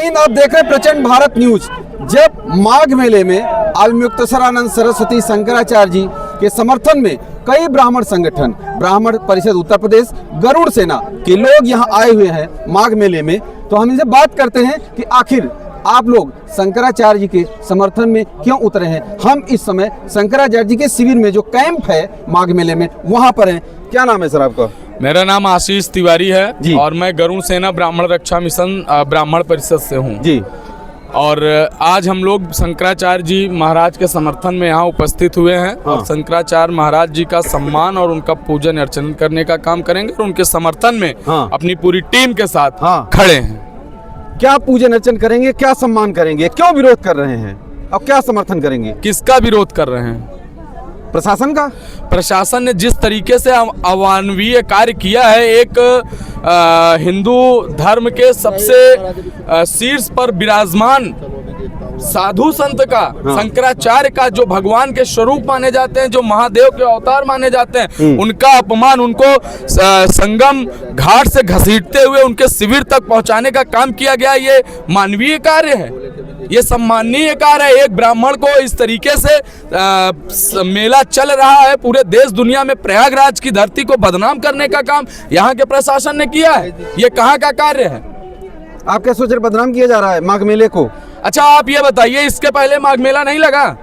इन आप देख रहे हैं प्रचंड भारत न्यूज। जब माघ मेले में अविमुक्तेश्वरानंद सरस्वती शंकराचार्य जी के समर्थन में कई ब्राह्मण संगठन, ब्राह्मण परिषद उत्तर प्रदेश, गरुड़ सेना के लोग यहाँ आए हुए हैं माघ मेले में, तो हम इनसे बात करते हैं कि आखिर आप लोग शंकराचार्य जी के समर्थन में क्यों उतरे हैं। हम इस समय शंकराचार्य जी के शिविर में जो कैंप है माघ मेले में, वहाँ पर हैं। क्या नाम है सर आपका? मेरा नाम आशीष तिवारी है और मैं गरुड़ सेना ब्राह्मण रक्षा मिशन ब्राह्मण परिषद से हूँ जी। और आज हम लोग शंकराचार्य जी महाराज के समर्थन में यहाँ उपस्थित हुए हैं और शंकराचार्य महाराज जी का सम्मान और उनका पूजन अर्चन करने का काम करेंगे और उनके समर्थन में अपनी पूरी टीम के साथ खड़े हैं। क्या पूजन अर्चन करेंगे, क्या सम्मान करेंगे, क्यों विरोध कर रहे हैं और क्या समर्थन करेंगे? किसका विरोध कर रहे हैं? प्रशासन का। प्रशासन ने जिस तरीके से अमानवीय कार्य किया है, एक हिंदू धर्म के सबसे शीर्ष पर विराजमान साधु संत का, शंकराचार्य का, जो भगवान के स्वरूप माने जाते हैं, जो महादेव के अवतार माने जाते हैं, उनका अपमान, उनको संगम घाट से घसीटते हुए उनके शिविर तक पहुंचाने का काम किया गया। ये मानवीय कार्य है, ये सम्माननीय कार्य है। एक ब्राह्मण को इस तरीके से मेला चल रहा है, पूरे देश दुनिया में प्रयागराज की धरती को बदनाम करने का काम यहाँ के प्रशासन ने किया है। ये कहाँ का कार्य है? आप क्या सोच रहे, बदनाम किया जा रहा है माघ मेले को? अच्छा आप ये बताइए, इसके पहले माघ मेला नहीं लगा?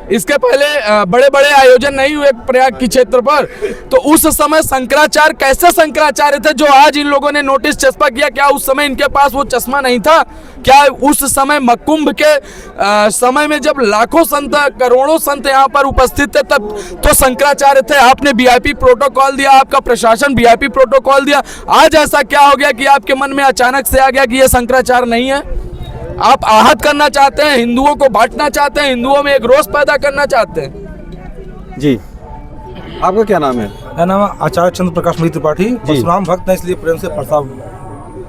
इसके पहले बड़े बड़े आयोजन नहीं हुए प्रयाग की क्षेत्र पर? तो उस समय शंकराचार्य कैसे शंकराचार्य थे जो आज इन लोगों ने नोटिस चस्पा किया? क्या उस समय इनके पास वो चश्मा नहीं था? क्या उस समय मकुंभ के समय में जब लाखों संत, करोड़ों संत यहाँ पर उपस्थित थे, तब तो शंकराचार्य थे? आपने वीआईपी प्रोटोकॉल दिया, आपका प्रशासन वीआईपी प्रोटोकॉल दिया। आज ऐसा क्या हो गया कि आपके मन में अचानक से आ गया कि ये शंकराचार्य नहीं है? आप आहत करना चाहते हैं, हिंदुओं को बांटना चाहते हैं, हिंदुओं में एक रोष पैदा करना चाहते हैं। जी, आपका क्या नाम है? मेरा नाम आचार्य चंद्र प्रकाश मित्र त्रिपाठी। परशुराम भक्त है, इसलिए प्रेम से फरसा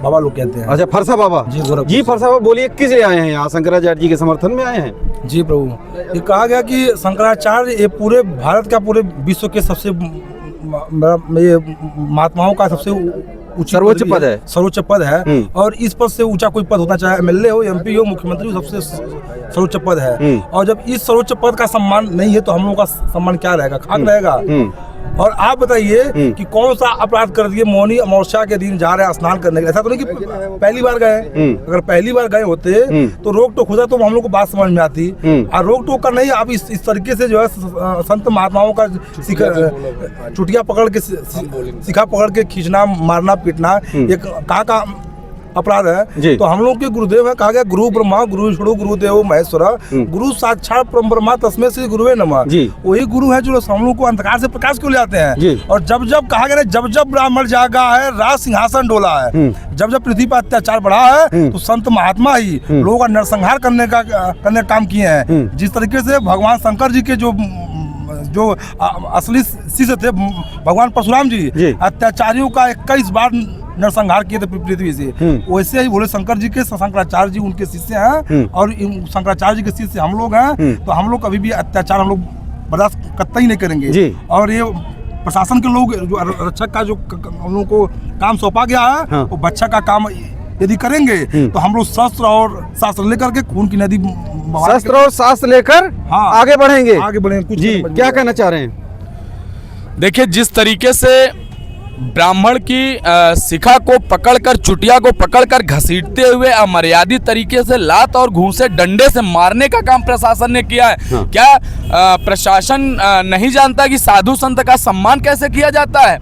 बाबा लोग कहते हैं। अच्छा, फरसा बाबा जी। फरसा बाबा बोलिए, किस लिए आए हैं यहाँ? शंकराचार्य जी के समर्थन में आए हैं? जी प्रभु, ये कहा गया कि शंकराचार्य ये पूरे भारत का, पूरे विश्व के सबसे महात्माओं का सबसे सर्वोच्च पद है, सर्वोच्च पद है। और इस पद से ऊंचा कोई पद होता, चाहे एमएलए हो, एमपी हो, मुख्यमंत्री हो, सबसे सर्वोच्च पद है। और जब इस सर्वोच्च पद का सम्मान नहीं है तो हम लोगों का सम्मान क्या रहेगा? खाक रहेगा। और आप बताइए कि कौन सा अपराध कर दिए? मौनी अमावस्या के दिन जा रहे हैं स्नान करने के लिए। ऐसा तो नहीं कि पहली बार गए। अगर पहली बार गए होते तो रोक टोक होता तो हम लोग को बात समझ में आती। और रोक टोक कर नहीं, आप इस तरीके से जो है संत महात्माओं का चुटिया पकड़ के, सिखा पकड़ के खींचना, मारना, पीटना, ये कहाँ का अपराध है? तो हम लोग के गुरुदेव है, कहा गया गुरु ब्रह्मा गुरु विष्णु गुरुदेव महेश्वरा, गुरु साक्षात परम ब्रह्मा तस्मै श्री गुरुवे नमः। वही गुरु है जो हम लोग को अंधकार से प्रकाश को ले आते हैं। और जब जब कहा गया, जब जब ब्राह्मण जागा है, राज सिंहासन डोला है, जब जब पृथ्वी पर अत्याचार बढ़ा है, तो संत महात्मा ही लोगों का नरसंहार करने का काम किए हैं। जिस तरीके से भगवान शंकर जी के जो असली शिष्य थे भगवान परशुराम जी, अत्याचारियों का 21 बार नरसंहार किए थे पृथ्वी से, वैसे ही बोले शंकर जी के, शंकराचार्य जी उनके शिष्य हैं और शंकराचार्य जी के शिष्य हम लोग हैं। तो हम लोग कभी भी अत्याचार हम लोग बर्दाश्त कतई नहीं करेंगे। और ये प्रशासन के लोग, जो रक्षक का जो हम लोग को काम सौंपा गया है, वो बच्चा का काम यदि करेंगे तो हम लोग शस्त्र और शास्त्र लेकर के खून की नदी, शस्त्र और शास्त्र लेकर आगे बढ़ेंगे। कुछ जी, क्या कहना चाह रहे हैं? देखिए, जिस तरीके से ब्राह्मण की शिखा को पकड़कर, चुटिया को पकड़कर घसीटते हुए अमर्यादित तरीके से लात और घूंसे डंडे से मारने का काम प्रशासन ने किया है। क्या प्रशासन नहीं जानता कि साधु संत का सम्मान कैसे किया जाता है?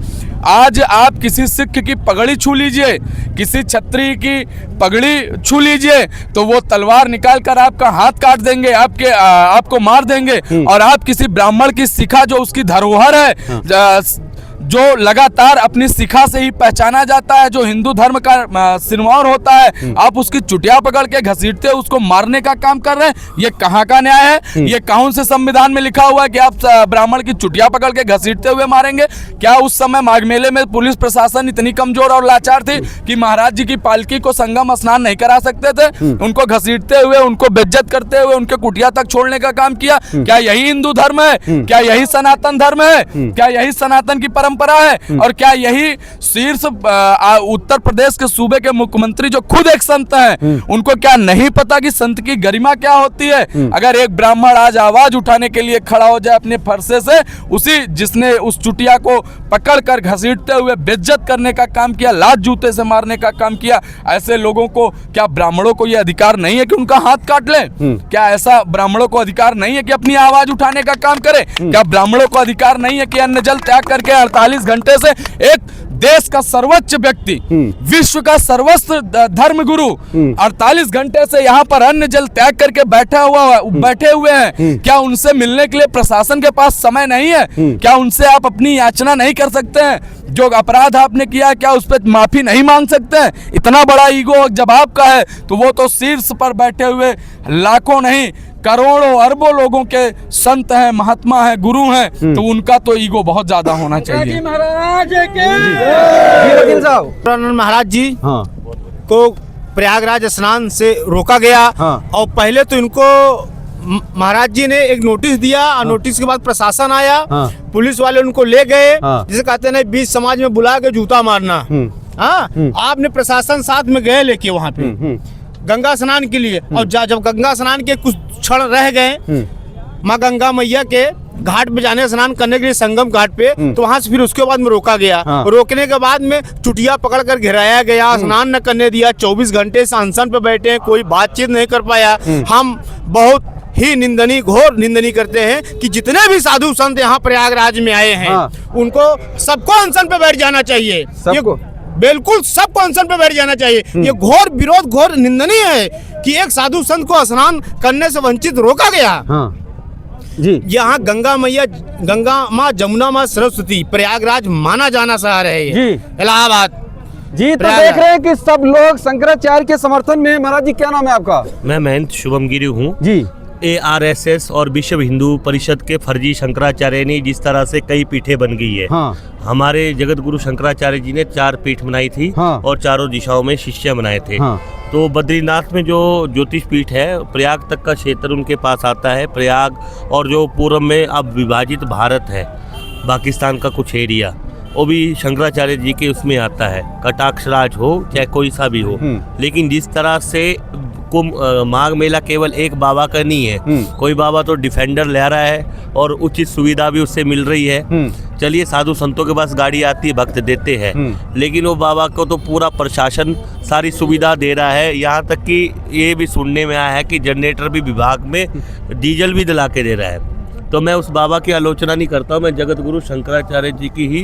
आज आप किसी सिख की पगड़ी छू लीजिए, किसी क्षत्रिय की पगड़ी छू लीजिए, तो वो तलवार निकाल कर आपका हाथ काट देंगे, आपको मार देंगे। और आप किसी ब्राह्मण की शिखा, जो उसकी धरोहर है, जो लगातार अपनी शिखा से ही पहचाना जाता है, जो हिंदू धर्म का सिरमौर होता है, आप उसकी चुटिया पकड़ के घसीटते उसको मारने का काम कर रहे हैं। ये कहाँ का न्याय है? ये कौन से संविधान में लिखा हुआ है कि आप ब्राह्मण की चुटिया पकड़ के घसीटते हुए मारेंगे? क्या उस समय माघ मेले में पुलिस प्रशासन इतनी कमजोर और लाचार थी कि महाराज जी की पालकी को संगम स्नान नहीं करा सकते थे? उनको घसीटते हुए, उनको बेइज्जत करते हुए उनके कुटिया तक छोड़ने का काम किया। क्या यही हिंदू धर्म है? क्या यही सनातन धर्म है? क्या यही सनातन की परंपरा परंपरा है? और क्या यही शीर्ष उत्तर प्रदेश के सूबे के मुख्यमंत्री जो खुद एक संत हैं, उनको क्या नहीं पता कि संत की गरिमा क्या होती है? अगर एक ब्राह्मण आज आवाज उठाने के लिए खड़ा हो जाए अपने फरसे से, उसी जिसने उस चुटिया को पकड़कर घसीटते हुए बेइज्जत करने का काम किया, लात जूते से मारने का काम किया, ऐसे लोगों को क्या ब्राह्मणों को यह अधिकार नहीं है कि उनका हाथ काट ले? क्या ऐसा ब्राह्मणों को अधिकार नहीं है कि अपनी आवाज उठाने का काम करे? क्या ब्राह्मणों को अधिकार नहीं है कि अन्न जल त्याग करके 48 घंटे से एक देश का सर्वोच्च व्यक्ति, विश्व का सर्वोच्च धर्म गुरु 48 घंटे से यहाँ पर अन्न जल त्याग करके बैठे हुए हैं? क्या उनसे मिलने के लिए प्रशासन के पास समय नहीं है? क्या उनसे आप अपनी याचना नहीं कर सकते हैं? जो अपराध आपने किया क्या उस पर माफी नहीं मांग सकते हैं? इतना बड़ा ईगो जब आपका है तो वो तो शीर्ष पर बैठे हुए लाखों नहीं करोड़ों अरबों लोगों के संत हैं, महात्मा हैं, गुरु हैं, तो उनका तो ईगो बहुत ज्यादा होना चाहिए। महाराज के वकील साहब, महाराज जी हाँ को प्रयागराज स्नान से रोका गया। हाँ। और पहले तो इनको महाराज जी ने एक नोटिस दिया और नोटिस के बाद प्रशासन आया। हाँ। पुलिस वाले उनको ले गए। हाँ। जिसे कहते हैं बीच समाज में बुला के जूता मारना। हाँ, आपने प्रशासन साथ में गए लेके वहाँ पे गंगा स्नान के लिए। और जब गंगा स्नान के कुछ क्षण रह गए माँ गंगा मैया के घाट पे जाने स्नान करने के लिए संगम घाट पे, तो वहां से फिर उसके बाद में रोका गया। हाँ। रोकने रोकने के बाद में चुटिया पकड़ कर घिराया गया, स्नान न करने दिया, 24 घंटे से अनशन पे बैठे हैं, कोई बातचीत नहीं कर पाया। हम बहुत ही निंदनीय, घोर निंदनीय करते हैं कि जितने भी साधु संत यहाँ प्रयागराज में आए हैं, हाँ। उनको सबको अनशन पे बैठ जाना चाहिए। सबको? बिल्कुल सबको अनशन पे बैठ जाना चाहिए। ये घोर विरोध, घोर निंदनीय है कि एक साधु संत को स्नान करने से वंचित रोका गया। हाँ जी। यहाँ गंगा मैया, गंगा माँ, जमुना माँ, सरस्वती, प्रयागराज माना जाना शहर है जी। ये इलाहाबाद जी, तो प्रयागराज। देख रहे हैं कि सब लोग शंकराचार्य के समर्थन में। महाराज जी क्या नाम है आपका? मैं महंत शुभम गिरी हूँ। जी। ARSS और विश्व हिंदू परिषद के फर्जी शंकराचार्य ने जिस तरह से कई पीठें बन गई है। हाँ। हमारे जगत गुरु शंकराचार्य जी ने 4 पीठ बनाई थी। हाँ। और चारों दिशाओं में शिष्य बनाए थे। हाँ। तो बद्रीनाथ में जो ज्योतिष पीठ है, प्रयाग तक का क्षेत्र उनके पास आता है। प्रयाग और जो पूर्व में अब विभाजित भारत है, पाकिस्तान का कुछ एरिया, वो भी शंकराचार्य जी के उसमें आता है। कटाक्ष राज हो चाहे कोई सा भी हो। लेकिन जिस तरह से माघ मेला केवल एक बाबा का नहीं है, कोई बाबा तो डिफेंडर ले रहा है और उचित सुविधा भी उससे मिल रही है। चलिए, साधु संतों के पास गाड़ी आती है, भक्त देते हैं, लेकिन वो बाबा को तो पूरा प्रशासन सारी सुविधा दे रहा है। यहाँ तक कि ये भी सुनने में आया है कि जनरेटर भी विभाग में डीजल भी दिला के दे रहा है। तो मैं उस बाबा की आलोचना नहीं करता हूँ, मैं जगत गुरु शंकराचार्य जी की ही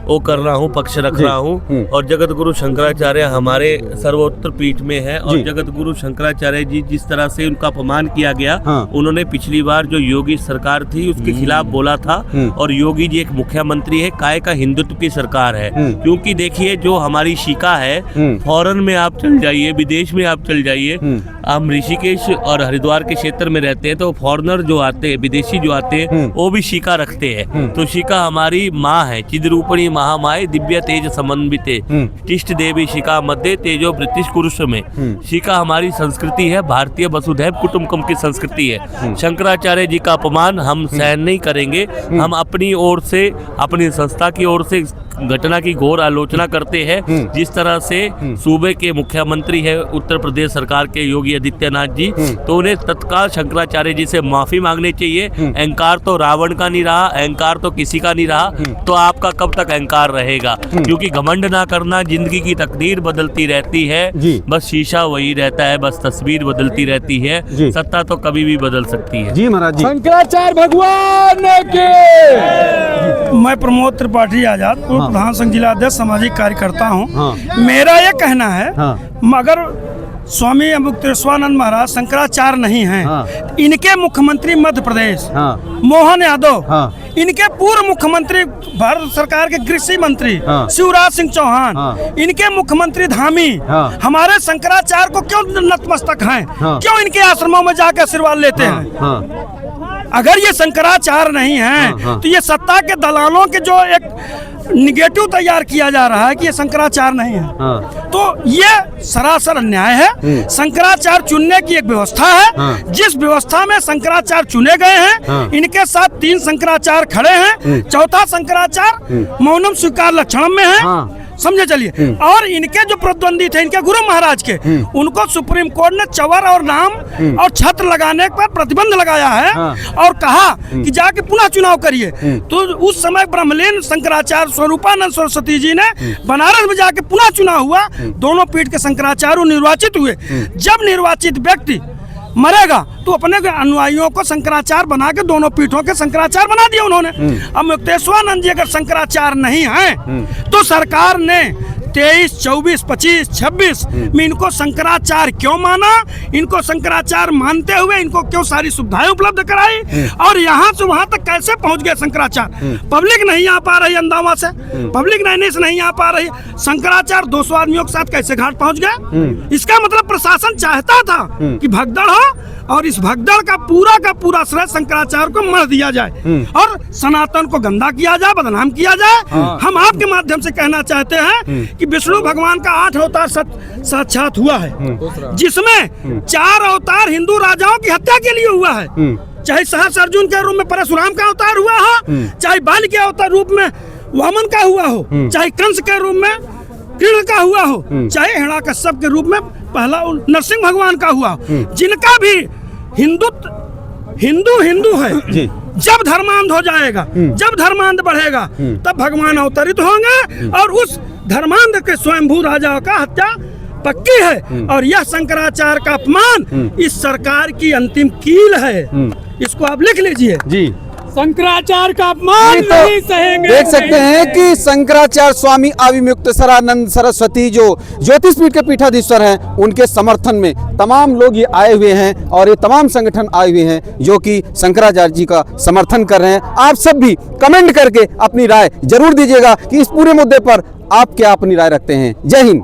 वो कर रहा हूँ, पक्ष रख रहा हूँ। और जगत गुरु शंकराचार्य हमारे सर्वोत्तर पीठ में है। और जगत गुरु शंकराचार्य जी जिस तरह से उनका अपमान किया गया, उन्होंने पिछली बार जो योगी सरकार थी उसके खिलाफ बोला था। और योगी जी एक मुख्यमंत्री है, काय का हिंदुत्व की सरकार है। क्योंकि देखिए, जो हमारी शिका है, फॉरेन में आप चल जाइए, विदेश में आप चल जाइए, हम ऋषिकेश और हरिद्वार के क्षेत्र में रहते हैं, तो फॉरेनर जो आते हैं, विदेशी जो आते हैं, वो भी शिका रखते हैं। तो शिका हमारी माँ है, चिद्रूपणी महामाए दिव्य तेज समन्विते, तिष्ठ देवी शिका मध्य तेजो ब्रिटिश कुरुष में। शिका हमारी संस्कृति है, भारतीय वसुधैव कुटुंबकम की संस्कृति है। शंकराचार्य जी का अपमान हम सहन नहीं करेंगे। हम अपनी ओर से, अपनी संस्था की ओर से घटना की घोर आलोचना करते हैं। जिस तरह से सूबे के मुख्यमंत्री है उत्तर प्रदेश सरकार के योगी आदित्यनाथ जी, तो उन्हें तत्काल शंकराचार्य जी से माफी मांगनी चाहिए। अहंकार तो रावण का नहीं रहा, अहंकार तो किसी का नहीं रहा, तो आपका कब तक अहंकार रहेगा? क्योंकि घमंड ना करना, जिंदगी की तकदीर बदलती रहती है, बस शीशा वही रहता है, बस तस्वीर बदलती रहती है, सत्ता तो कभी भी बदल सकती है। जी महाराज जी। शंकराचार्य भगवान के। मैं प्रमोद त्रिपाठी आजाद, पूर्व प्रधान संघ जिला अध्यक्ष, सामाजिक कार्यकर्ता हूँ। मेरा ये कहना है, मगर स्वामी अमृतेश्वरानंद महाराज शंकराचार्य नहीं हैं। इनके मुख्यमंत्री मध्य प्रदेश मोहन यादव, इनके पूर्व मुख्यमंत्री भारत सरकार के कृषि मंत्री शिवराज सिंह चौहान, इनके मुख्यमंत्री धामी हमारे शंकराचार्य को क्यों नतमस्तक हैं? क्यों इनके आश्रमों में जाकर आशीर्वाद लेते हैं? अगर ये शंकराचार्य नहीं हैं, तो ये सत्ता के दलालों के जो एक निगेटिव तैयार किया जा रहा है कि ये शंकराचार्य नहीं है, तो ये सरासर अन्याय है। शंकराचार्य चुनने की एक व्यवस्था है, जिस व्यवस्था में शंकराचार्य चुने गए हैं, इनके साथ 3 शंकराचार्य खड़े हैं, चौथा शंकराचार्य मौनम स्वीकार लक्षणम में है, समझे चलिए। और इनके जो प्रतिद्वंदी थे, इनके गुरु महाराज के, उनको सुप्रीम कोर्ट ने चवर और नाम और छत्र लगाने पर प्रतिबंध लगाया है और कहा कि जाके पुनः चुनाव करिए। तो उस समय ब्रह्मलीन शंकराचार्य स्वरूपानंद सरस्वती जी ने बनारस में जाके पुनः चुनाव हुआ, दोनों पीठ के शंकराचार्य निर्वाचित हुए। जब निर्वाचित व्यक्ति मरेगा तो अपने अनुयायियों को शंकराचार्य बना के दोनों पीठों के शंकराचार्य बना दिया उन्होंने। अब मुक्तेश्वरानंद जी अगर शंकराचार्य नहीं हैं तो सरकार ने 23, 24, 25, 26 में इनको शंकराचार्य क्यों माना, इनको शंकराचार्य मानते हुए इनको क्यों सारी सुविधाएं उपलब्ध कराई, और यहाँ से वहां तक कैसे पहुंच गए शंकराचार्य। पब्लिक नहीं आ पा रही अंदावा से, पब्लिक नैनी से नहीं आ पा रही, शंकराचार्य 200 आदमियों के साथ कैसे घाट पहुंच गए। इसका मतलब प्रशासन चाहता था कि भगदड़ हो और इस भगदड़ का पूरा श्रेय शंकराचार्य को मर दिया जाए और सनातन को गंदा किया जाए, बदनाम किया जाए। हम आपके माध्यम से कहना चाहते हैं कि विष्णु भगवान का 8 अवतार साक्षात हुआ है, जिसमें 4 अवतार हिंदू राजाओं की हत्या के लिए हुआ है। चाहे सहस्त्र अर्जुन के रूप में परशुराम का अवतार हुआ हो, चाहे बाल के अवतार रूप में वामन का हुआ हो, चाहे कंस के रूप में कृष्ण का हुआ हो, चाहे हिरण्यकश्यप के रूप में पहला नरसिंह भगवान का हुआ हो। जिनका भी हिंदू है जी। जब धर्मांध हो जाएगा, जब धर्मांध बढ़ेगा, तब भगवान अवतरित होंगे और उस धर्मांध के स्वयंभू राजा का हत्या पक्की है। और यह शंकराचार्य का अपमान इस सरकार की अंतिम कील है, इसको आप लिख लीजिए जी। शंकराचार्य का अपमान तो नहीं सहेंगे। देख सकते हैं कि शंकराचार्य स्वामी अविमुक्तेश्वरानंद सरस्वती जो ज्योतिष पीठ के पीठाधीश्वर हैं, उनके समर्थन में तमाम लोग ये आए हुए हैं और ये तमाम संगठन आए हुए हैं जो कि शंकराचार्य जी का समर्थन कर रहे हैं। आप सब भी कमेंट करके अपनी राय जरूर दीजिएगा कि इस पूरे मुद्दे पर आप क्या अपनी राय रखते हैं। जय हिंद।